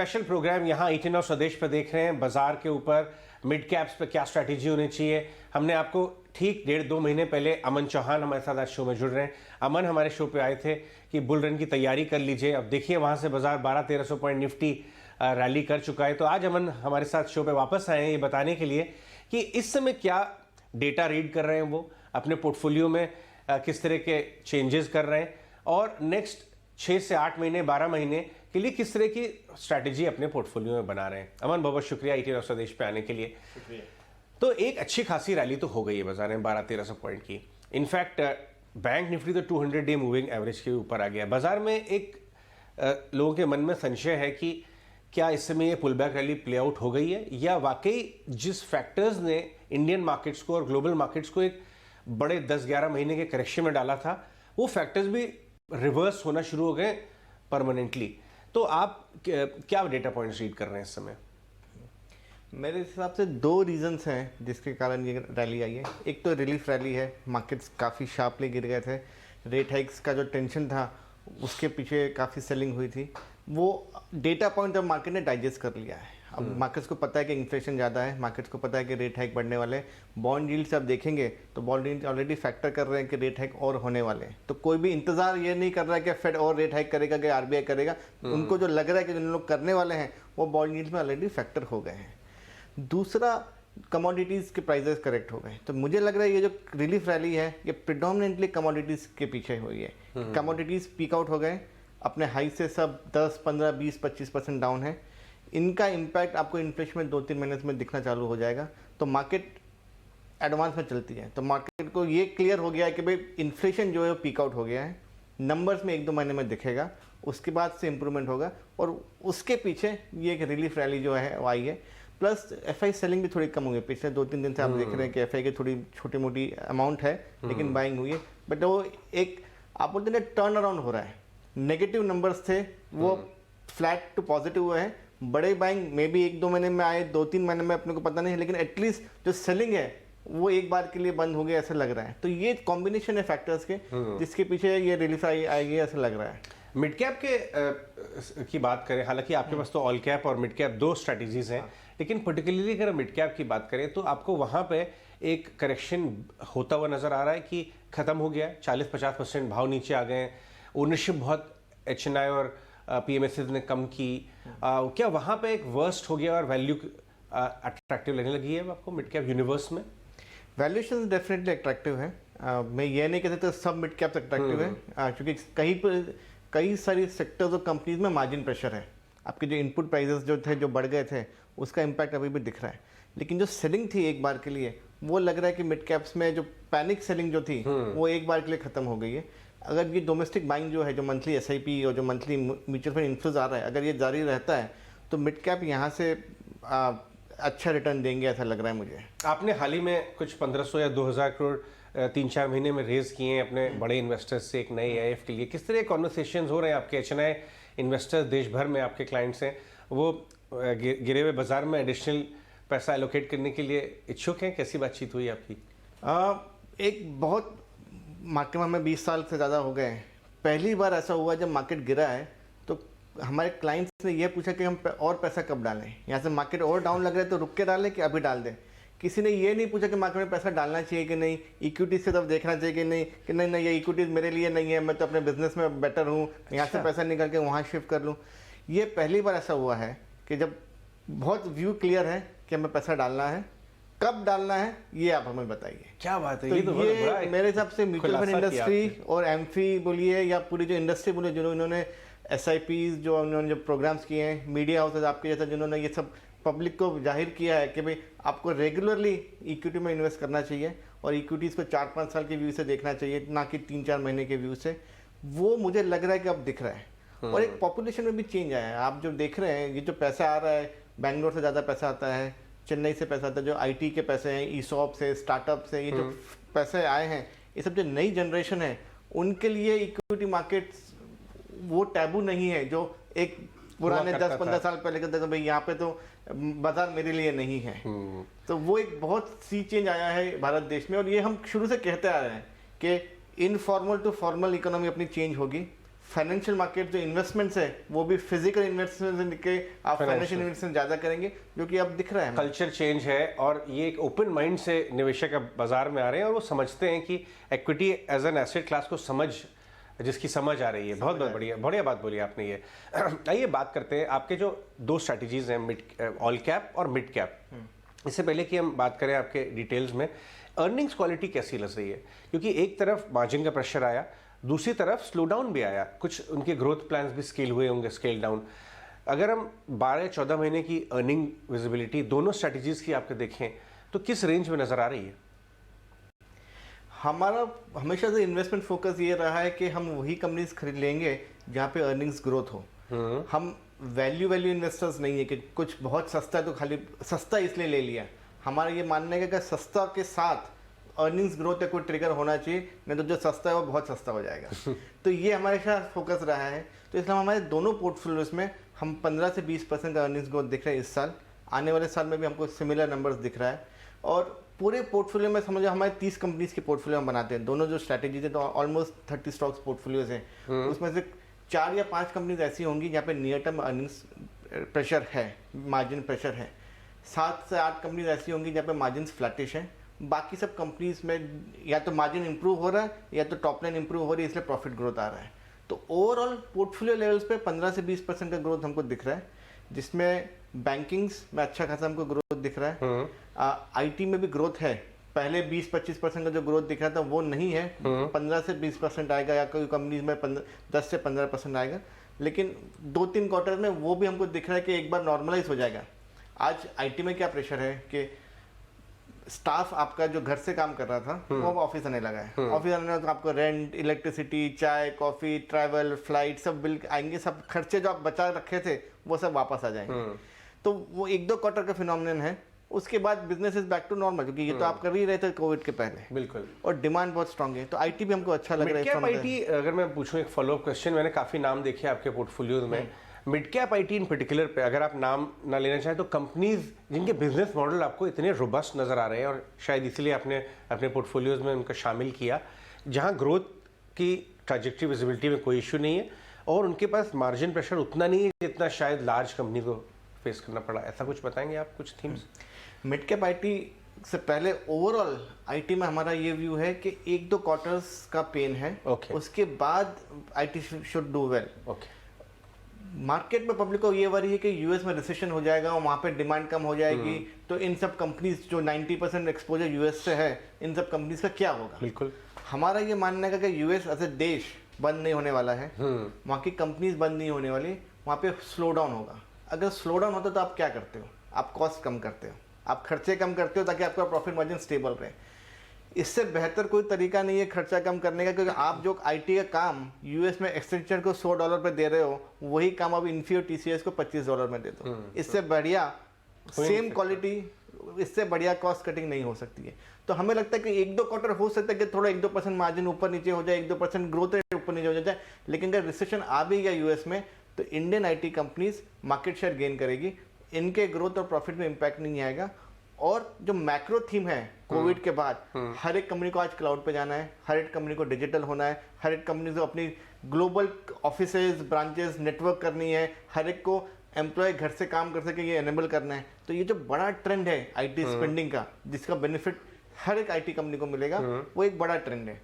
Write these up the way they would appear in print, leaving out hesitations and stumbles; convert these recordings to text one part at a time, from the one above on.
Special programme यहाँ 18 स्वदेश पे देख रहे हैं। बाजार के ऊपर मिड कैप्स पे क्या स्ट्रैटेजी होनी चाहिए, हमने आपको ठीक 1.5-2 महीने पहले अमन चौहान हमारे साथ आज शो में जुड़ रहे हैं। अमन हमारे शो पे आए थे कि बुल रन की तैयारी कर लीजिए। अब देखिए वहाँ से बाजार 1200-1300 पॉइंट निफ्टी रैली कर चुका है। तो आज अमन हमारे साथ शो पे वापस आए हैं ये बताने के लिए कि इस समय क्या डेटा रीड कर रहे हैं, वो अपने पोर्टफोलियो में किस तरह के चेंजेस कर रहे हैं और नेक्स्ट 6 से 8 महीने 12 महीने के लिए किस तरह की स्ट्रैटेजी अपने पोर्टफोलियो में बना रहे हैं। अमन बहुत शुक्रिया 18 स्वदेश पे आने के लिए। तो एक अच्छी खासी रैली तो हो गई है बाजार में 1200-1300 पॉइंट की। इनफैक्ट बैंक निफ्टी तो 200 डे मूविंग एवरेज के ऊपर आ गया। बाजार में एक लोगों के मन में संशय है कि क्या इस समय ये pull back rally play out हो गई है या वाकई जिस फैक्टर्स ने इंडियन मार्केट्स को और ग्लोबल मार्केट्स को एक बड़े 10-11 महीने के करेक्शन में डाला था, वो फैक्टर्स भी रिवर्स होना शुरू हो गए परमानेंटली। तो आप क्या डेटा पॉइंट्स रीड कर रहे हैं इस समय? मेरे हिसाब से 2 रीजंस हैं जिसके कारण ये रैली आई है। एक तो रिलीफ रैली है, मार्केट्स काफ़ी शार्पली गिर गए थे, रेट हाइक्स का जो टेंशन था उसके पीछे काफ़ी सेलिंग हुई थी। वो डेटा पॉइंट अब मार्केट ने डाइजेस्ट कर लिया है। अब मार्केट्स को पता है कि इन्फ्लेशन ज़्यादा है, मार्केट्स को पता है कि रेट हाइक बढ़ने वाले हैं। बॉन्ड यील्ड से आप देखेंगे तो बॉन्ड यील्ड ऑलरेडी फैक्टर कर रहे हैं कि रेट हाइक और होने वाले हैं। तो कोई भी इंतजार ये नहीं कर रहा है कि फेड और रेट हाइक करेगा कि आरबीआई करेगा। उनको जो लग रहा है कि जिन लोग करने वाले हैं वो बॉन्ड यील्ड में ऑलरेडी फैक्टर हो गए हैं। दूसरा, कमोडिटीज़ के प्राइजेस करेक्ट हो गए। तो मुझे लग रहा है ये जो रिलीफ रैली है ये प्रिडोमिनेंटली कमोडिटीज़ के पीछे हुई है। कमोडिटीज़ पीक आउट हो गए, अपने हाई से सब 10, 15, 20, 25% डाउन है। इनका इम्पैक्ट आपको इन्फ्लेशन में 2-3 महीने में दिखना चालू हो जाएगा। तो मार्केट एडवांस में चलती है, तो मार्केट को ये क्लियर हो गया है कि भाई इन्फ्लेशन जो है वो पीक आउट हो गया है। नंबर्स में 1-2 महीने में दिखेगा, उसके बाद से इम्प्रूवमेंट होगा और उसके पीछे ये एक रिलीफ रैली जो है वो आई है। प्लस एफआई सेलिंग भी थोड़ी कम हुई है। पिछले 2-3 दिन से आप देख रहे हैं कि एफआई की थोड़ी छोटी मोटी अमाउंट है लेकिन बाइंग हुई है। बट वो एक आप बोलते हैं टर्न अराउंड हो रहा है। नेगेटिव नंबर्स थे वो फ्लैट टू पॉजिटिव हुए हैं। बड़े बाइंग में भी 1-2 महीने में आए, 2-3 महीने में अपने को पता नहीं है, लेकिन एटलीस्ट जो सेलिंग है वो एक बार के लिए बंद हो गया ऐसा लग रहा है। तो ये कॉम्बिनेशन है फैक्टर्स के जिसके पीछे ये रिलीफ आएगी ऐसा लग रहा है। मिड कैप के की बात करें, हालांकि आपके पास तो ऑल कैप और मिड कैप 2 स्ट्रैटेजीज हैं, लेकिन पर्टिकुलरली अगर मिड कैप की बात करें तो आपको वहां पे एक करेक्शन होता हुआ नजर आ रहा है कि खत्म हो गया, 40-50% भाव नीचे आ गए, ओनरशिप बहुत एचएनआई और पीएमएसएस ने कम की। क्या वहां पे एक वर्स्ट हो गया और वैल्यू अट्रैक्टिव लगने लगी है आपको मिड कैप यूनिवर्स में? वैल्यूएशन डेफिनेटली अट्रैक्टिव है। मैं ये नहीं कहता तो सब मिड कैप अट्रैक्टिव है, क्योंकि कई सारी सेक्टर्स और कंपनीज में मार्जिन प्रेशर है। आपके जो इनपुट प्राइसेस जो थे, जो बढ़ गए थे, उसका इम्पैक्ट अभी भी दिख रहा है। लेकिन जो सेलिंग थी एक बार के लिए, वो लग रहा है कि मिड कैप्स में जो पैनिक सेलिंग जो थी वो एक बार के लिए खत्म हो गई है। अगर ये डोमेस्टिक बाइंग जो है, जो मंथली एसआईपी और जो मंथली म्यूचुअल फंड इन्फ्लोज आ रहा है, अगर ये जारी रहता है तो मिड कैप यहाँ से अच्छा रिटर्न देंगे ऐसा लग रहा है मुझे। आपने हाल ही में कुछ 1500 या 2000 करोड़ 3-4 महीने में रेज किए हैं अपने बड़े इन्वेस्टर्स से एक नए एआईएफ के लिए। किस तरह कॉन्वर्सेशंस हो रहे हैं आपके एचएनआई इन्वेस्टर्स देश भर में आपके क्लाइंट्स हैं, वो गिरे हुए बाजार में एडिशनल पैसा एलोकेट करने के लिए इच्छुक हैं? कैसी बातचीत हुई आपकी? एक बहुत मार्केट में हमें 20 साल से ज़्यादा हो गए हैं, पहली बार ऐसा हुआ जब मार्केट गिरा है तो हमारे क्लाइंट्स ने यह पूछा कि हम और पैसा कब डालें। यहाँ से मार्केट और डाउन लग रहा है तो रुक के डालें कि अभी डाल दें। किसी ने ये नहीं पूछा कि मार्केट में पैसा डालना चाहिए कि नहीं, इक्विटीज की तरफ देखना चाहिए कि नहीं ये इक्विटीज मेरे लिए नहीं है, मैं तो अपने बिजनेस में बेटर हूँ, यहाँ से पैसा निकल के वहाँ शिफ्ट कर लूँ। ये पहली बार ऐसा हुआ है कि जब बहुत व्यू क्लियर है कि हमें पैसा डालना है, कब डालना है ये आप हमें बताइए। क्या बात है, तो ये मेरे हिसाब से म्यूचुअल फंड इंडस्ट्री और एमफी बोलिए या पूरी जो इंडस्ट्री बोलिए, जिन्होंने एसआईपीज जो उन्होंने जो प्रोग्राम्स किए हैं, मीडिया हाउसेज आपके जैसा जिन्होंने ये सब पब्लिक को जाहिर किया है कि भाई आपको रेगुलरली इक्विटी में इन्वेस्ट करना चाहिए और इक्विटीज़ को 4-5 साल के व्यू से देखना चाहिए, ना कि 3-4 महीने के व्यू से। वो मुझे लग रहा है कि अब दिख रहा है। और एक पॉपुलेशन में भी चेंज आया है। आप जो देख रहे हैं, ये जो पैसा आ रहा है, बेंगलोर से ज़्यादा पैसा आता है, चेन्नई से पैसा आता है, जो आईटी के पैसे हैं, ईसॉप से, स्टार्टअप से, ये जो पैसे आए हैं, ये सब जो नई जनरेशन है उनके लिए इक्विटी मार्केट वो टैबू नहीं है जो एक पुराने 10-15 साल पहले कहते थे भाई यहाँ पे तो बाजार मेरे लिए नहीं है। तो वो एक बहुत सी चेंज आया है भारत देश में, और ये हम शुरू से कहते आ रहे हैं कि इनफॉर्मल टू फॉर्मल इकोनॉमी अपनी चेंज होगी, फाइनेंशियल मार्केट जो इन्वेस्टमेंट्स है वो भी फिजिकल इन्वेस्टमेंट के आप फाइनेंशियल इन्वेस्टमेंट ज़्यादा करेंगे, जो कि अब दिख रहा है। कल्चर चेंज है और ये एक ओपन माइंड से निवेशक अब बाजार में आ रहे हैं और वो समझते हैं कि equity as an asset class को जिसकी समझ आ रही है। बहुत बहुत बढ़िया बढ़िया बात बोली आपने ये। आइए बात करते हैं आपके जो दो स्ट्रैटेजीज हैं, मिड ऑल कैप और मिड कैप। इससे पहले कि हम बात करें आपके डिटेल्स में, अर्निंग्स क्वालिटी कैसी लग रही है? क्योंकि एक तरफ मार्जिन का प्रेशर आया, दूसरी तरफ स्लो डाउन भी आया, कुछ उनके ग्रोथ प्लान्स भी स्केल हुए होंगे, स्केल डाउन। अगर हम 12-14 महीने की अर्निंग विजिबिलिटी दोनों स्ट्रैटेजीज की आपके देखें तो किस रेंज में नजर आ रही है? हमारा हमेशा से इन्वेस्टमेंट फोकस ये रहा है कि हम वही कंपनीज खरीद लेंगे जहाँ पे अर्निंग्स ग्रोथ हो। हम वैल्यू इन्वेस्टर्स नहीं है कि कुछ बहुत सस्ता है तो खाली सस्ता इसलिए ले लिया। हमारा ये मानना है कि अगर सस्ता के साथ अर्निंग्स ग्रोथ या कोई ट्रिगर होना चाहिए, नहीं तो जो सस्ता है वो बहुत सस्ता हो जाएगा। तो ये हमारे फोकस रहा है। तो इसलिए हमारे दोनों पोर्टफोलियोज में हम 15 से 20% का अर्निंग्स ग्रोथ दिख रहा है इस साल। आने वाले साल में भी हमको सिमिलर नंबर्स दिख रहा है। और पूरे पोर्टफोलियो में समझो हमारे 30 कंपनीज के पोर्टफोलियो हम बनाते हैं। दोनों जो स्ट्रैटेजीज है तो ऑलमोस्ट 30 स्टॉक्स पोर्टफोलियोज हैं। उसमें से 4 या 5 कंपनीज ऐसी होंगी जहाँ पे नियर टर्म अर्निंग्स प्रेशर है, मार्जिन प्रेशर है। 7 से 8 कंपनीज ऐसी होंगी जहाँ पे मार्जिन फ्लैटिश है। बाकी सब कंपनीज में या तो मार्जिन इंप्रूव हो रहा है या तो टॉप लाइन इंप्रूव हो रही है, इसलिए प्रॉफिट ग्रोथ आ रहा है। तो ओवरऑल पोर्टफोलियो लेवल्स पे 15 से 20% का ग्रोथ हमको दिख रहा है, जिसमें बैंकिंग्स में अच्छा खासा हमको ग्रोथ दिख रहा है। आईटी में भी ग्रोथ है। पहले 20-25% का जो ग्रोथ दिख रहा था वो नहीं है, 15 से 20% आएगा या कोई कंपनीज में 10 से 15% आएगा। लेकिन 2-3 क्वार्टर में वो भी हमको दिख रहा है कि एक बार नॉर्मलाइज हो जाएगा। आज आईटी में क्या प्रेशर है कि स्टाफ आपका जो घर से काम कर रहा था वो ऑफिस आने लगा है। ऑफिस आने लगा तो आपको रेंट, इलेक्ट्रिसिटी, चाय, कॉफी, ट्रैवल, फ्लाइट सब बिल आएंगे। सब खर्चे जो आप बचा रखे थे वो सब वापस आ जाएंगे। तो वो 1-2 क्वार्टर का फिनोमिनन है। उसके बाद business is back to normal, क्योंकि ये तो आप कर ही रहे थे कोविड के पहले। बिल्कुल। और डिमांड बहुत स्ट्रांग है। तो आईटी भी हमको अच्छा लग रहा है। मिड कैप आईटी, अगर मैं पूछूं एक फॉलोअप क्वेश्चन, मैंने काफी नाम देखे आपके पोर्टफोलियोज में। Mid cap IT in particular पे अगर आप नाम ना लेना चाहें तो कंपनीज जिनके बिजनेस मॉडल आपको इतने रोबस्ट नजर आ रहे हैं और शायद इसलिए आपने अपने पोर्टफोलियोज में उनका शामिल किया, जहां ग्रोथ की ट्रैजेक्टरी विजिबिलिटी में कोई इशू नहीं है और उनके पास मार्जिन प्रेशर उतना नहीं है जितना शायद लार्ज कंपनी को फेस करना पड़ा। ऐसा कुछ बताएंगे आप, कुछ थीम्स? मिड कैप आईटी से पहले ओवरऑल आईटी में हमारा ये व्यू है कि 1-2 क्वार्टर्स का पेन है। उसके बाद IT should do well. Market में पब्लिक को ये वरी है कि यूएस में रिसेशन हो जाएगा और वहाँ पे डिमांड कम हो जाएगी, तो इन सब कंपनीज जो 90% एक्सपोजर यूएस से है, इन सब कंपनीज का क्या होगा? बिल्कुल। हमारा ये मानना है कि यूएस एज ए देश बंद नहीं होने वाला है, वहाँ की कंपनीज बंद नहीं होने वाली, वहाँ पे स्लो डाउन होगा। अगर स्लो डाउन होता तो आप क्या करते हो? आप कॉस्ट कम करते हो, आप खर्चे कम करते हो ताकि आपका प्रॉफिट मार्जिन स्टेबल रहे। इससे बेहतर कोई तरीका नहीं है खर्चा कम करने का, क्योंकि आप जो आईटी का काम यूएस में एक्सटेंचर को $100 पे दे रहे हो, वही काम अब इन्फियो टीसीएस को $25 में दे दो। इससे बढ़िया सेम क्वालिटी, इससे बढ़िया कॉस्ट कटिंग नहीं हो सकती है। तो हमें लगता है कि 1-2 क्वार्टर हो सकता है कि थोड़ा 1-2% मार्जिन ऊपर नीचे हो जाए, 1-2% ग्रोथ रेट ऊपर नीचे हो जाए। लेकिन अगर रिसेशन आ भी गया यूएस में तो Indian IT companies market share gain करेगी, इनके ग्रोथ और प्रॉफिट में इंपैक्ट नहीं आएगा। और जो मैक्रो थीम है कोविड के बाद, हर एक कंपनी को आज क्लाउड पे जाना है, हर एक कंपनी को डिजिटल होना है, हर एक कंपनी को अपनी ग्लोबल ऑफिसेज, ब्रांचेस, नेटवर्क करनी है, हर एक को एम्प्लॉय घर से काम कर सके ये एनेबल करना है। तो ये जो बड़ा ट्रेंड है आईटी स्पेंडिंग का, जिसका बेनिफिट हर एक आईटी कंपनी को मिलेगा, वो एक बड़ा ट्रेंड है।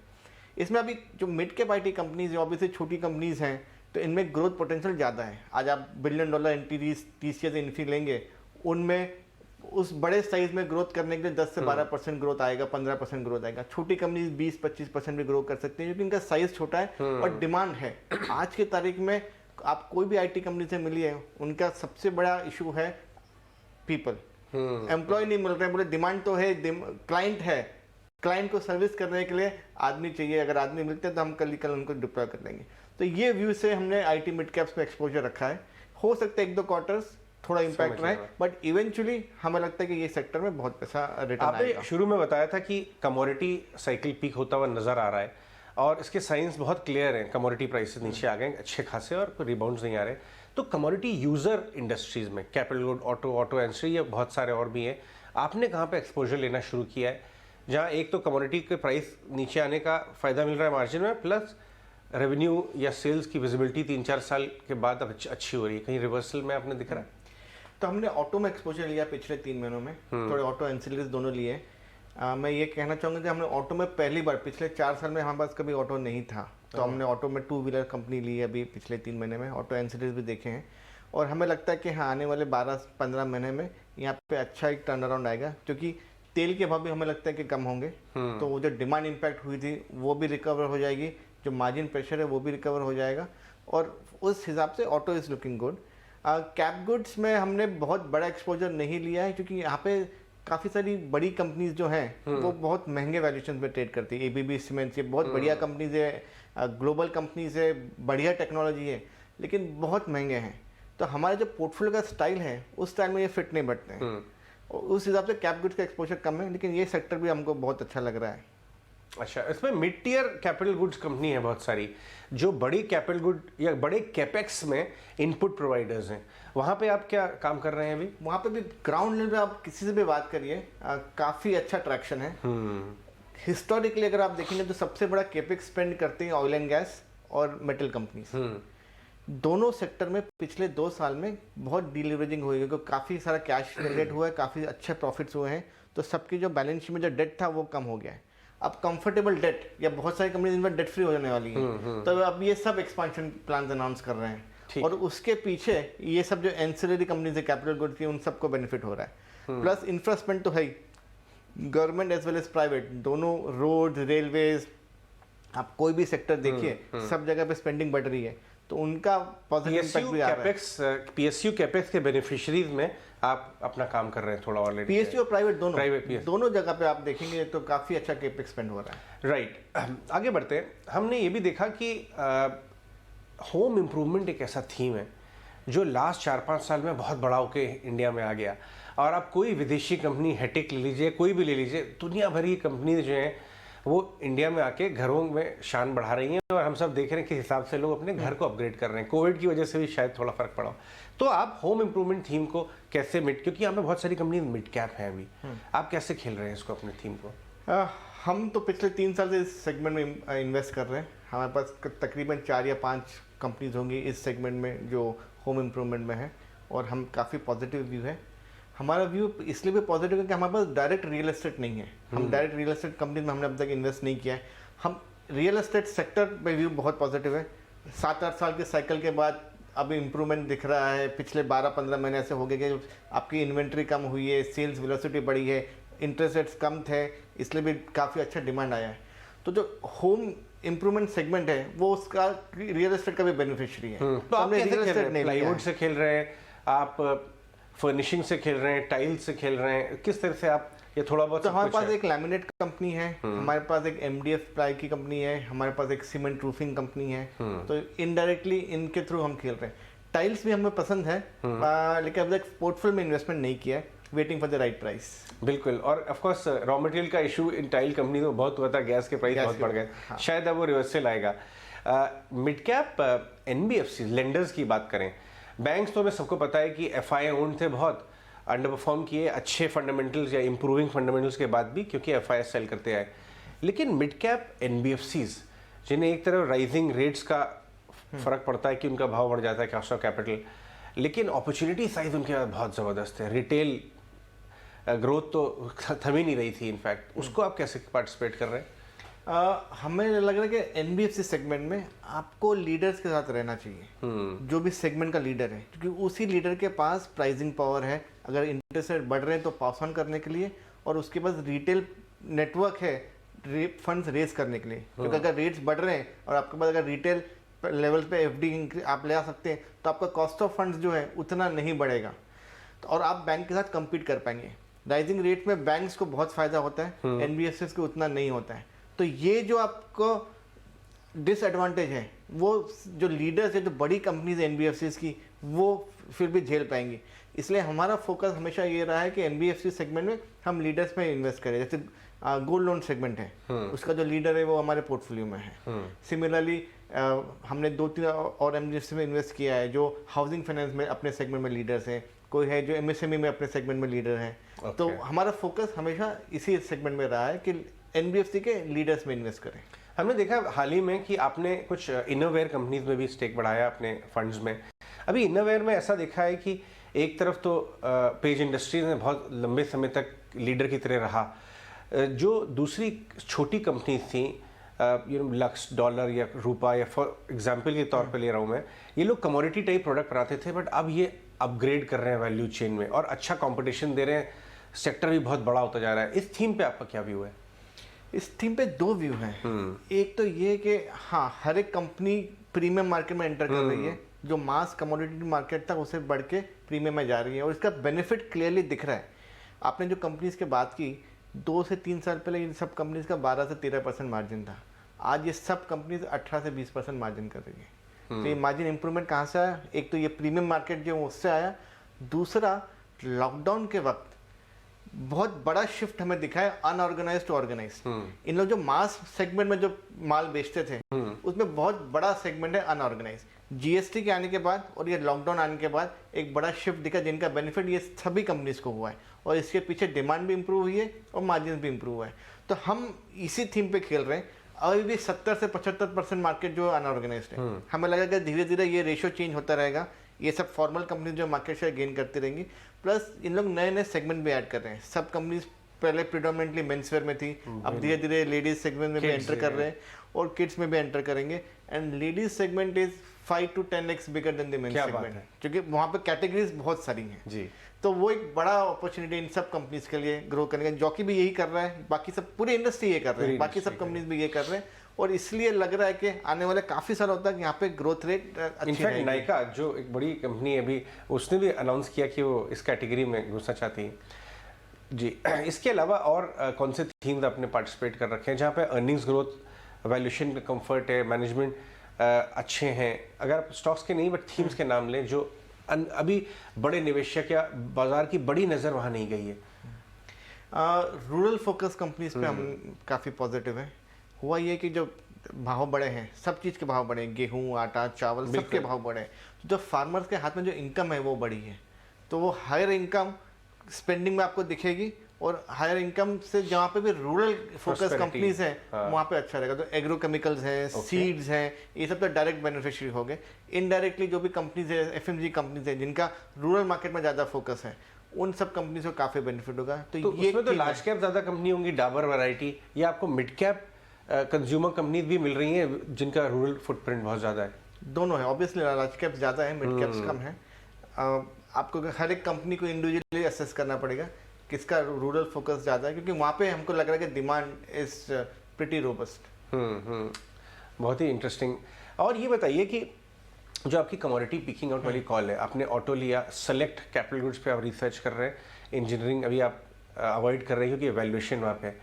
इसमें अभी जो मिड कैप आईटी कंपनीज है, ऑब्वियसली छोटी कंपनीज हैं, तो इनमें ग्रोथ पोटेंशियल ज़्यादा है। आज आप $1 बिलियन एंटिटीज टीसीएस इन्फी लेंगे, उनमें उस बड़े साइज में ग्रोथ करने के लिए 10 से 12% ग्रोथ आएगा, 15% ग्रोथ आएगा। छोटी कंपनीज 20-25% भी ग्रो कर सकती है, क्योंकि इनका साइज छोटा है और डिमांड है। आज की तारीख में आप कोई भी आईटी कंपनी से मिलिए, उनका सबसे बड़ा इशू है पीपल, एम्प्लॉय नहीं मिल रहे। बोले डिमांड तो है, क्लाइंट है, क्लाइंट को सर्विस करने के लिए आदमी चाहिए। अगर आदमी मिलते हैं तो हम कल उनको डिप्लॉय कर देंगे। तो ये व्यू से हमने आईटी मिड कैप्स में एक्सपोजर रखा है। हो सकता है 1-2 क्वार्टर्स थोड़ा इंपैक्ट रहे, बट इवेंचुअली हमें लगता है कि ये सेक्टर में बहुत पैसा रिटर्न आएगा। आपने शुरू में बताया था कि कमोडिटी साइकिल पीक होता हुआ नजर आ रहा है और इसके साइंस बहुत क्लियर हैं। कमोडिटी प्राइसेस नीचे आ गए अच्छे खासे और कोई रिबाउंड्स नहीं आ रहे। तो कमोडिटी यूजर इंडस्ट्रीज में कैपिटल गुड, ऑटो एंड्री, या बहुत सारे और भी हैं, आपने कहाँ पे एक्सपोजर लेना शुरू किया है, जहाँ एक तो कमोडिटी के प्राइस नीचे आने का फायदा मिल रहा है मार्जिन में, प्लस रेवेन्यू या सेल्स की विजिबिलिटी 3-4 साल के बाद अब अच्छी हो रही है, कहीं रिवर्सल में आपने दिख रहा है? तो हमने ऑटो में एक्सपोजर लिया पिछले 3 महीनों में, थोड़े ऑटो एंसिलरीज दोनों लिए। मैं ये कहना चाहूँगा कि हमने ऑटो में पहली बार, पिछले 4 साल में हमारे पास कभी ऑटो नहीं था, तो हमने ऑटो में 2 व्हीलर कंपनी ली है अभी पिछले 3 महीने में। ऑटो एंसिलरीज भी देखे हैं और हमें लगता है कि हाँ, आने वाले 12-15 महीने में यहाँ पे अच्छा एक टर्न अराउंड आएगा, क्योंकि तेल के भाव भी हमें लगता है कि कम होंगे, तो वो जो डिमांड इम्पैक्ट हुई थी वो भी रिकवर हो जाएगी, जो मार्जिन प्रेशर है वो भी रिकवर हो जाएगा, और उस हिसाब से auto is looking good. Cap goods में हमने बहुत बड़ा एक्सपोजर नहीं लिया है, क्योंकि यहाँ पे काफ़ी सारी बड़ी कंपनीज जो हैं वो बहुत महंगे वैल्यूएशन पे ट्रेड करती है। एबीबी सीमेंट्स, ये बहुत बढ़िया कंपनीज है, ग्लोबल कंपनीज है, बढ़िया टेक्नोलॉजी है, लेकिन बहुत महंगे हैं। तो हमारे जो पोर्टफोलियो का स्टाइल है उस स्टाइल में ये फिट नहीं बैठते हैं, उस हिसाब से कैप गुड्स का एक्सपोजर कम है, लेकिन ये सेक्टर भी हमको बहुत अच्छा लग रहा है। अच्छा, इसमें mid tier capital goods company है बहुत सारी, जो बड़ी कैपिटल गुड या बड़े कैपेक्स में इनपुट प्रोवाइडर्स हैं, वहाँ पे आप क्या काम कर रहे हैं अभी? वहाँ पे भी ग्राउंड लेवल पे आप किसी से भी बात करिए, काफ़ी अच्छा ट्रैक्शन है। हिस्टोरिकली अगर आप देखेंगे तो सबसे बड़ा कैपेक्स स्पेंड करते हैं ऑयल एंड गैस और मेटल कंपनीज। दोनों सेक्टर में पिछले 2 साल में बहुत डीलिवरेजिंग हुई है, क्योंकि काफ़ी सारा कैश जनरेट हुआ है, काफ़ी अच्छे प्रॉफिट्स हुए हैं, तो सबकी जो बैलेंस शीट में जो डेट था वो कम हो गया है। अब कंफर्टेबल डेट, या बहुत सारी कंपनीज इनमें डेट फ्री हो जाने वाली हैं, तो अब ये सब एक्सपेंशन प्लान अनाउंस कर रहे हैं, और उसके पीछे ये सब जो एंसिलरी कंपनीज है कैपिटल गुड्स की, उन सबको बेनिफिट हो रहा है। प्लस इंफ्रास्पेंड तो है ही, government as well as private, दोनों रोड, रेलवेज, आप कोई भी सेक्टर देखिए सब जगह पे स्पेंडिंग बढ़ रही है, तो उनका पॉजिटिव इम्पैक्ट भी आ रहा है। पीएसयू कैपेक्स के बेनिफिशियरीज में आप अपना काम कर रहे हैं थोड़ा ऑलरेडी। पीएसयू और प्राइवेट प्राइवेट दोनों जगह पे आप देखेंगे तो काफ़ी अच्छा कैपेक्स स्पेंड हो रहा है। राइट, आगे बढ़ते हैं। हमने ये भी देखा कि होम इम्प्रूवमेंट एक ऐसा थीम है जो लास्ट 4-5 साल में बहुत बड़ा होके इंडिया में आ गया, और आप कोई विदेशी कंपनी हेटिक ले लीजिए, कोई भी ले लीजिए, दुनिया भर की कंपनी जो हैं वो इंडिया में आके घरों में शान बढ़ा रही हैं, और हम सब देख रहे हैं किस हिसाब से लोग अपने घर को अपग्रेड कर रहे हैं। कोविड की वजह से भी शायद थोड़ा फर्क पड़ा। तो आप होम इम्प्रूवमेंट थीम को कैसे क्योंकि यहाँ पे बहुत सारी कंपनी मिड कैप हैं अभी, आप कैसे खेल रहे हैं इसको, अपने थीम को? हम तो पिछले 3 साल से इस सेगमेंट में इन्वेस्ट कर रहे हैं। हमारे पास तकरीबन 4 या 5 कंपनीज होंगी इस सेगमेंट में जो होम इम्प्रूवमेंट में है, और हम काफ़ी पॉजिटिव व्यू है। हमारा व्यू इसलिए भी पॉजिटिव है कि हमारे पास डायरेक्ट रियल एस्टेट नहीं है, हम डायरेक्ट रियल एस्टेट कंपनी में हमने अब तक इन्वेस्ट नहीं किया है। हम रियल एस्टेट सेक्टर पे व्यू बहुत पॉजिटिव है। 7-8 साल के साइकिल के बाद अब इम्प्रूवमेंट दिख रहा है। पिछले 12-15 महीने ऐसे हो गए कि आपकी इन्वेंट्री कम हुई है, सेल्स वेलोसिटी बढ़ी है, इंटरेस्ट रेट्स कम थे, इसलिए भी काफ़ी अच्छा डिमांड आया है। तो जो होम इम्प्रूवमेंट सेगमेंट है वो उसका रियल एस्टेट का भी बेनिफिशियरी है। तो आप कैसे खेल रहे हैं? प्लाईवुड से खेल रहे हैं आप, फर्निशिंग से खेल रहे हैं, टाइल्स से खेल रहे हैं, किस तरह से आप ये थोड़ा बहुत? तो हमारे पास एक लैमिनेट कंपनी है, हमारे पास एक एमडीएफ प्लाई की कंपनी है, हमारे पास एक सीमेंट रूफिंग कंपनी है, तो इनडायरेक्टली इनके थ्रू हम खेल रहे हैं। टाइल्स भी हमें पसंद है, लेकिन अब तक पोर्टफोलियो में इन्वेस्टमेंट नहीं किया है, waiting for the right price. बिल्कुल, और ऑफ कोर्स रॉ मटेरियल का इशू इन टाइल कंपनी में बहुत हुआ था, गैस के प्राइस बहुत बढ़ गए। हाँ। शायद अब वो रिवर्सल आएगा। मिड कैप एनबीएफसी लेंडर्स की बात करें, बैंक्स तो हमें सबको पता है कि एफआई ओन्ड थे, बहुत अंडर परफॉर्म किए अच्छे फंडामेंटल्स या इंप्रूविंग फंडामेंटल्स के बाद भी, क्योंकि एफआई सेल करते आए। लेकिन मिड कैप एनबीएफसीज जिन्हें एक तरफ राइजिंग रेट्स का फर्क पड़ता है कि उनका भाव बढ़ जाता है, कॉस्ट ऑफ कैपिटल, लेकिन अपॉर्चुनिटी साइज उनके पास बहुत ज़बरदस्त है। रिटेल ग्रोथ तो थम ही नहीं रही थी, इनफैक्ट उसको आप कैसे पार्टिसिपेट कर रहे हैं? हमें लग रहा है कि एनबीएफसी सेगमेंट में आपको लीडर्स के साथ रहना चाहिए, जो भी सेगमेंट का लीडर है, क्योंकि उसी लीडर के पास प्राइसिंग पावर है अगर इंटरेस्ट रेट बढ़ रहे हैं तो पास ऑन करने के लिए, और उसके पास रिटेल नेटवर्क है फंड्स रेज करने के लिए। क्योंकि अगर रेट्स बढ़ रहे हैं और आपके पास अगर रिटेल लेवल पे एफडी आप ले आ सकते हैं, तो आपका कॉस्ट ऑफ फंड्स जो है उतना नहीं बढ़ेगा, तो और आप बैंक के साथ कम्पीट कर पाएंगे। राइजिंग रेट में बैंक्स को बहुत फायदा होता है, एनबीएफसीज को उतना नहीं होता है। तो ये जो आपको डिसएडवांटेज है वो जो लीडर्स है, जो बड़ी कंपनीज एनबीएफसीज की, वो फिर भी झेल पाएंगी। इसलिए हमारा फोकस हमेशा ये रहा है कि एनबीएफसी सेगमेंट में हम लीडर्स में इन्वेस्ट करें। जैसे गोल्ड लोन सेगमेंट है, उसका जो लीडर है वो हमारे पोर्टफोलियो में है। सिमिलरली हमने 2-3 और एनबीएफसी में इन्वेस्ट किया है जो हाउसिंग फाइनेंस में अपने सेगमेंट में लीडर्स हैं, कोई है जो एमएसएमई में अपने सेगमेंट में लीडर है। तो हमारा फोकस हमेशा इसी सेगमेंट में रहा है कि एनबीएफसी के लीडर्स में इन्वेस्ट करें। हमने देखा हाल ही में कि आपने कुछ इनोवेयर कंपनीज में भी स्टेक बढ़ाया अपने फंड्स में। अभी इनोवेयर में ऐसा देखा है कि एक तरफ तो पेज इंडस्ट्रीज ने बहुत लंबे समय तक लीडर की तरह रहा, जो दूसरी छोटी कंपनीज थी लक्स, डॉलर या रूपा, या फॉर एग्जांपल के तौर पे ले रहा हूँ मैं, ये लोग कमोडिटी टाइप प्रोडक्ट बनाते थे, बट अब ये अपग्रेड कर रहे हैं वैल्यू चेन में और अच्छा कंपटीशन दे रहे हैं, सेक्टर भी बहुत बड़ा होता जा रहा है। इस थीम पे आपका क्या व्यू है? इस थीम पे दो व्यू हैं। एक तो ये कि हाँ, हर एक कंपनी प्रीमियम मार्केट में एंटर कर रही है, जो मास कमोडिटी मार्केट था उसे बढ़ के प्रीमियम में जा रही है और इसका बेनिफिट क्लियरली दिख रहा है। आपने जो कंपनीज की बात की, 2 से 3 साल पहले इन सब कंपनीज का 12 से 13% मार्जिन था। आज ये सब कंपनीज 18 से 20% मार्जिन कर रही है। तो ये मार्जिन इंप्रूवमेंट कहाँ से आया? एक तो ये प्रीमियम मार्केट जो उससे आया, दूसरा लॉकडाउन के वक्त बहुत बड़ा शिफ्ट हमें दिखा है अनऑर्गेनाइज टू ऑर्गेनाइज। इन लोग जो मास सेगमेंट में जो माल बेचते थे उसमें बहुत बड़ा सेगमेंट है अनऑर्गेनाइज। जीएसटी के आने के बाद और ये लॉकडाउन आने के बाद एक बड़ा शिफ्ट दिखा, जिनका बेनिफिट ये सभी कंपनीज को हुआ है और इसके पीछे डिमांड भी इंप्रूव हुई है और मार्जिन भी इंप्रूव हुआ है। तो हम इसी थीम पे खेल रहे हैं। अभी भी 70 से 75% मार्केट जो अनऑर्गेनाइज्ड है। हमें लगा कि धीरे धीरे ये रेशियो चेंज होता रहेगा, ये सब फॉर्मल कंपनीज जो मार्केट शेयर गेन करती रहेंगी, प्लस इन लोग नए नए सेगमेंट भी ऐड कर रहे हैं। सब कंपनीज पहले प्रिडोमिनेटली मेंसवेयर में थी, अब धीरे धीरे लेडीज सेगमेंट में भी एंटर कर रहे हैं और किड्स में भी एंटर करेंगे। And ladies segment is 5 to 10x bigger than the main segment, क्योंकि वहाँ पे कैटेगरीज बहुत सारी हैं जी। तो वो एक बड़ा अपॉर्चुनिटी इन सब कंपनीज के लिए ग्रो करने का। जॉकी भी यही कर रहा है, बाकी सब पूरी इंडस्ट्री ये कर रहे हैं, बाकी सब कंपनीज भी ये कर रहे हैं और इसलिए लग रहा है कि आने वाले काफी साल होता है कि यहाँ पे ग्रोथ रेट अच्छी इनफैक्ट नायका जो एक बड़ी कंपनी है अभी, उसने भी अनाउंस किया कि वो इस कैटेगरी में घुसना चाहती है जी। इसके अलावा और कौन से थीम्स आपने पार्टिसिपेट कर रखे हैं जहाँ पे अर्निंग्स ग्रोथ, वैल्यूएशन का कंफर्ट है, मैनेजमेंट अच्छे हैं? अगर आप स्टॉक्स के नहीं बट थीम्स के नाम लें जो अभी बड़े निवेशक या बाजार की बड़ी नज़र वहाँ नहीं गई है। रूरल फोकस कंपनीज पे हम काफ़ी पॉजिटिव है। हुआ ये कि जो भाव बढ़े हैं, सब चीज़ के भाव बढ़े हैं, गेहूं, आटा, चावल, सबके भाव बढ़े हैं। तो जो फार्मर्स के हाथ में जो इनकम है वो बढ़ी है, तो वो हायर इनकम स्पेंडिंग में आपको दिखेगी और हायर इनकम से जहाँ पे भी रूरल फोकस कंपनीज हैं वहाँ पे अच्छा रहेगा। तो एग्रोकेमिकल्स हैं, सीड्स हैं, ये सब तो डायरेक्ट बेनिफिशियरी हो गए। इनडायरेक्टली जो भी कंपनीज है, एफएमजी कंपनीज हैं जिनका रूरल मार्केट में ज़्यादा फोकस है, उन सब कंपनीज को काफ़ी बेनिफिट होगा। तो ये उसमें तो लार्ज कैप ज़्यादा कंपनी होंगी, डाबर वैरायटी, या आपको मिड कैप कंज्यूमर कंपनीज भी मिल रही हैं जिनका रूरल फुटप्रिंट बहुत ज़्यादा है? दोनों है। ऑब्वियसली लार्ज कैप ज़्यादा है, मिड कैप्स कम है। आपको हर एक कंपनी को इंडिविजुअली असेस करना पड़ेगा किसका रूरल फोकस ज़्यादा है, क्योंकि वहाँ पे हमको लग रहा है कि डिमांड इज प्रिटी रोबस्ट। बहुत ही इंटरेस्टिंग। और ये बताइए कि जो आपकी कमोडिटी पिकिंग आउट वाली कॉल है, आपने ऑटो लिया, सेलेक्ट कैपिटल गुड्स पे आप रिसर्च कर रहे हैं, इंजीनियरिंग अभी आप अवॉइड कर रहे हो क्योंकि वैल्यूएशन वहाँ पे।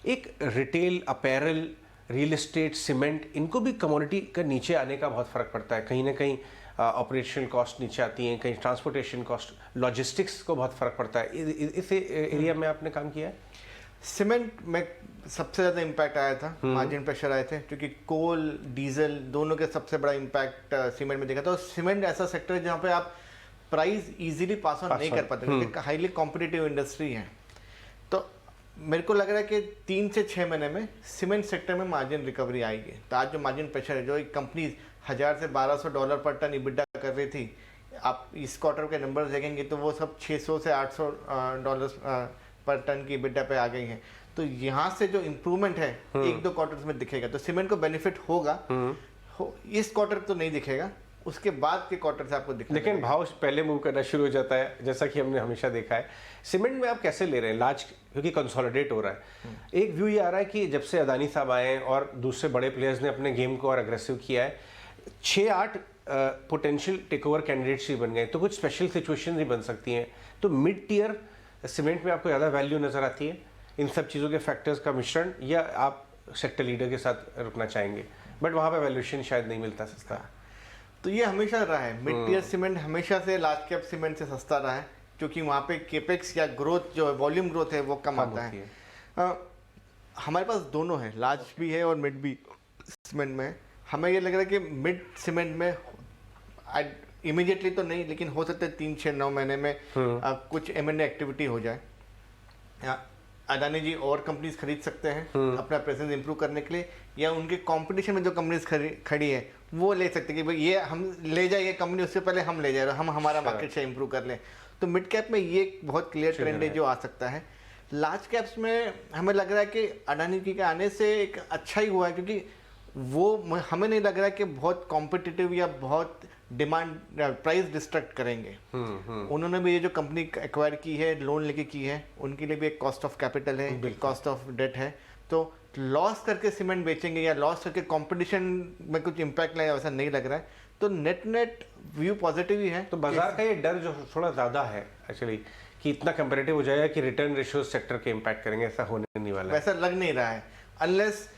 एक retail, apparel, real estate, cement, इनको भी कमोडिटी का नीचे आने का बहुत फ़र्क पड़ता है। कहीं ना कहीं ऑपरेशनल कॉस्ट नीचे आती हैं, कहीं ट्रांसपोर्टेशन कॉस्ट, लॉजिस्टिक्स को बहुत फ़र्क पड़ता है। इस एरिया में आपने काम किया है? सीमेंट में सबसे ज़्यादा इम्पैक्ट आया था, मार्जिन प्रेशर आए थे, क्योंकि कोल, डीजल दोनों के सबसे बड़ा इम्पैक्ट सीमेंट में देखा था। और सीमेंट ऐसा सेक्टर है जहाँ पे आप प्राइस इजीली पास ऑन नहीं कर पाते, क्योंकि हाईली कॉम्पिटिटिव इंडस्ट्री है। तो मेरे को लग रहा है कि 3 से 6 महीने में सीमेंट सेक्टर में मार्जिन रिकवरी आएगी। तो आज जो मार्जिन प्रेशर है, जो एक कंपनी $1000 से $1200 पर टन इबिडा कर रही थी, आप इस क्वार्टर के नंबर्स देखेंगे तो वो सब $600 से $800 पर टन की इबिडा पे आ गई हैं। तो यहाँ से जो इम्प्रूवमेंट है 1-2 क्वार्टर्स में दिखेगा। तो सीमेंट को बेनिफिट होगा, इस क्वार्टर तो नहीं दिखेगा, उसके बाद के क्वार्टर से आपको दिखेगा। लेकिन भाव पहले मूव करना शुरू हो जाता है, जैसा कि हमने हमेशा देखा है। सीमेंट में आप कैसे ले रहे हैं लार्ज, क्योंकि कंसोलिडेट हो रहा है। एक व्यू ये आ रहा है कि जब से अदानी साहब आए और दूसरे बड़े प्लेयर्स ने अपने गेम को और अग्रेसिव किया है, 6-8 पोटेंशियल टेक ओवर कैंडिडेट्स ही बन गए, तो कुछ स्पेशल सिचुएशन ही बन सकती हैं। तो मिड टीयर सीमेंट में आपको ज़्यादा वैल्यू नज़र आती है इन सब चीज़ों के फैक्टर्स का मिश्रण, या आप सेक्टर लीडर के साथ रुकना चाहेंगे बट वहाँ पे वैल्यूएशन शायद नहीं मिलता सस्ता? तो ये हमेशा रहा है, मिड टीयर सीमेंट हमेशा से लार्ज कैप सीमेंट से सस्ता रहा है, क्योंकि वहाँ पे केपेक्स या ग्रोथ जो वॉल्यूम ग्रोथ है वो कम आता है। हमारे पास दोनों है, लार्ज भी है और मिड भी सीमेंट में। हमें ये लग रहा है कि मिड सीमेंट में इमीडिएटली तो नहीं, लेकिन हो सकता है 3-6-9 महीने में कुछ M&A एक्टिविटी हो जाए। अडानी जी और कंपनीज खरीद सकते हैं अपना प्रेजेंस इंप्रूव करने के लिए, या उनके कंपटीशन में जो कंपनीज खड़ी है वो ले सकते हैं कि भाई ये हम ले जाइए कंपनी, उससे पहले हम ले जाए, हम हमारा मार्केट शेयर इंप्रूव कर लें। तो मिड कैप में ये एक बहुत क्लियर ट्रेंड है जो आ सकता है। लार्ज कैप्स में हमें लग रहा है कि अडानी जी के आने से एक अच्छा ही हुआ है, क्योंकि वो हमें नहीं लग रहा है कि बहुत कॉम्पिटिटिव या बहुत डिमांड प्राइस डिस्ट्रक्ट करेंगे। उन्होंने भी ये जो कंपनी एक्वायर की है, लोन लेके की है, उनके लिए भी एक कॉस्ट ऑफ कैपिटल है, एक कॉस्ट ऑफ डेट है। तो लॉस करके सीमेंट बेचेंगे या लॉस करके कंपटीशन में कुछ इम्पैक्ट लाएगा, वैसा नहीं लग रहा है। तो नेट व्यू पॉजिटिव ही है। तो बाजार का ये डर जो थोड़ा ज़्यादा है एक्चुअली कि इतना कंपेरेटिव हो जाएगा कि रिटर्न रेशियो सेक्टर के इम्पैक्ट करेंगे, ऐसा होने नहीं वाला है। वैसा लग नहीं रहा है, अनलेस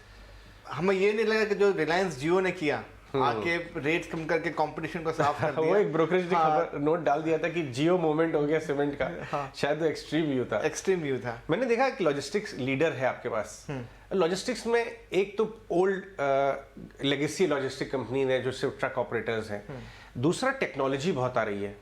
हमें ये नहीं लगा कि जो रिलायंस जियो ने किया आके रेट्स कम करके कंपटीशन को साफ कर दिया। वो एक ब्रोकरेज ने खबर नोट डाल दिया था कि जियो मोमेंट हो गया सीमेंट का। शायद वो एक्सट्रीम व्यू था। एक्सट्रीम व्यू था। मैंने देखा कि लॉजिस्टिक्स लीडर है आपके पास। लॉजिस्टिक्स में एक तो ओल्ड लेगेसी लॉजिस्टिक कंपनी है जो सिर्फ ट्रक ऑपरेटर्स हैं, दूसरा टेक्नोलॉजी बहुत आ रही है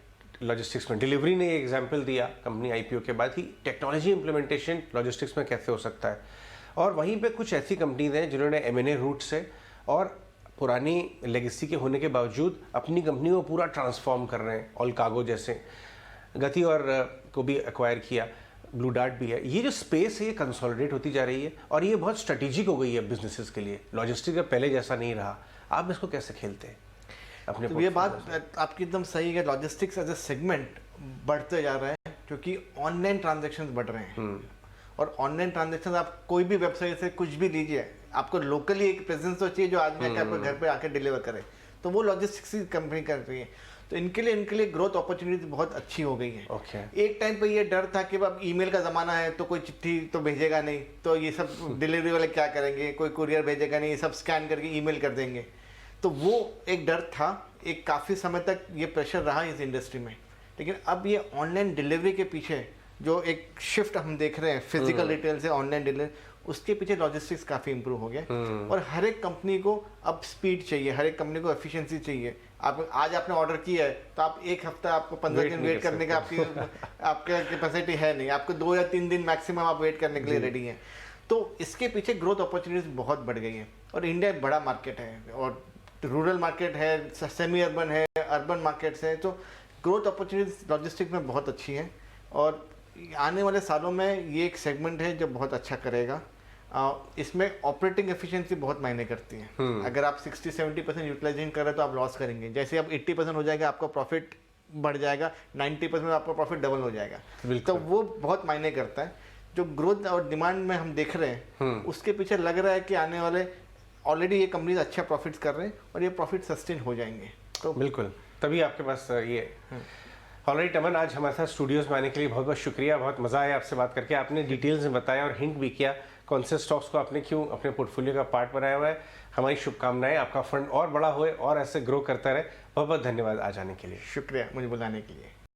लॉजिस्टिक्स में। डिलीवरी ने एक एग्जाम्पल दिया कंपनी आईपीओ के बाद ही टेक्नोलॉजी इंप्लीमेंटेशन लॉजिस्टिक्स में कैसे हो सकता है। और वहीं पे कुछ ऐसी कंपनीज हैं जिन्होंने M&A रूट से और पुरानी लेगेसी के होने के बावजूद अपनी कंपनी को पूरा ट्रांसफॉर्म कर रहे हैं। ऑल कार्गो जैसे गति और को भी एक्वायर किया, ब्लू डार्ट भी है। ये जो स्पेस है ये कंसोलिडेट होती जा रही है और ये बहुत स्ट्रेटेजिक हो गई है बिजनेसेस के लिए। लॉजिस्टिक्स का पहले जैसा नहीं रहा। आप इसको कैसे खेलते हैं अपने? तो ये बात आपकी एकदम सही है। लॉजिस्टिक्स एज ए सेगमेंट बढ़ते जा रहा है क्योंकि ऑनलाइन ट्रांजैक्शंस बढ़ रहे हैं। और ऑनलाइन ट्रांजैक्शन आप कोई भी वेबसाइट से कुछ भी लीजिए, आपको लोकली एक प्रेजेंस तो चाहिए जो आदमी आके आपको घर पे आके डिलीवर करे। तो वो लॉजिस्टिक्स की कंपनी कर रही है। तो इनके लिए ग्रोथ अपॉर्चुनिटी बहुत अच्छी हो गई है। एक टाइम पे ये डर था कि अब ईमेल का ज़माना है तो कोई चिट्ठी तो भेजेगा नहीं, तो ये सब डिलीवरी वाले क्या करेंगे, कोई कुरियर भेजेगा नहीं, ये सब स्कैन करके ईमेल कर देंगे। तो वो एक डर था, एक काफ़ी समय तक ये प्रेशर रहा इस इंडस्ट्री में। लेकिन अब ये ऑनलाइन डिलीवरी के पीछे जो एक शिफ्ट हम देख रहे हैं फिजिकल रिटेल से ऑनलाइन डिलीवरी, उसके पीछे लॉजिस्टिक्स काफ़ी इंप्रूव हो गया। और हर एक कंपनी को अब स्पीड चाहिए, हर एक कंपनी को एफिशिएंसी चाहिए। आप आज आपने ऑर्डर किया है तो आप एक हफ्ता, आपको 15 दिन वेट करने का आपके कैपेसिटी है नहीं। आपको 2 या 3 दिन मैक्सिमम आप वेट करने के लिए रेडी हैं। तो इसके पीछे ग्रोथ अपॉर्चुनिटीज बहुत बढ़ गई है। और इंडिया एक बड़ा मार्केट है और रूरल मार्केट है, सेमी अर्बन है, अर्बन मार्केट्स है। तो ग्रोथ अपॉर्चुनिटीज लॉजिस्टिक्स में बहुत अच्छी है और आने वाले सालों में ये एक सेगमेंट है जो बहुत अच्छा करेगा। इसमें ऑपरेटिंग एफिशिएंसी बहुत मायने करती है। अगर आप 60-70% यूटिलाइजेशन कर रहे हैं तो आप लॉस करेंगे। जैसे अब 80% हो जाएगा आपका प्रॉफिट बढ़ जाएगा, 90% में आपका प्रॉफिट डबल हो जाएगा। तो वो बहुत मायने करता है। जो ग्रोथ और डिमांड में हम देख रहे हैं उसके पीछे लग रहा है कि आने वाले ऑलरेडी ये कंपनीज अच्छा प्रॉफिट्स कर रहे हैं और ये प्रॉफिट सस्टेन हो जाएंगे। तो बिल्कुल, तभी आपके पास ये ऑलराइट। अमन, आज हमारे साथ स्टूडियोज में आने के लिए बहुत बहुत शुक्रिया। बहुत मज़ा आया आपसे बात करके। आपने डिटेल्स में बताया और हिंट भी किया कौन से स्टॉक्स को आपने क्यों अपने पोर्टफोलियो का पार्ट बनाया हुआ है। हमारी शुभकामनाएं, आपका फंड और बड़ा होए और ऐसे ग्रो करता रहे। बहुत बहुत धन्यवाद आज आने के लिए। शुक्रिया मुझे बुलाने के लिए।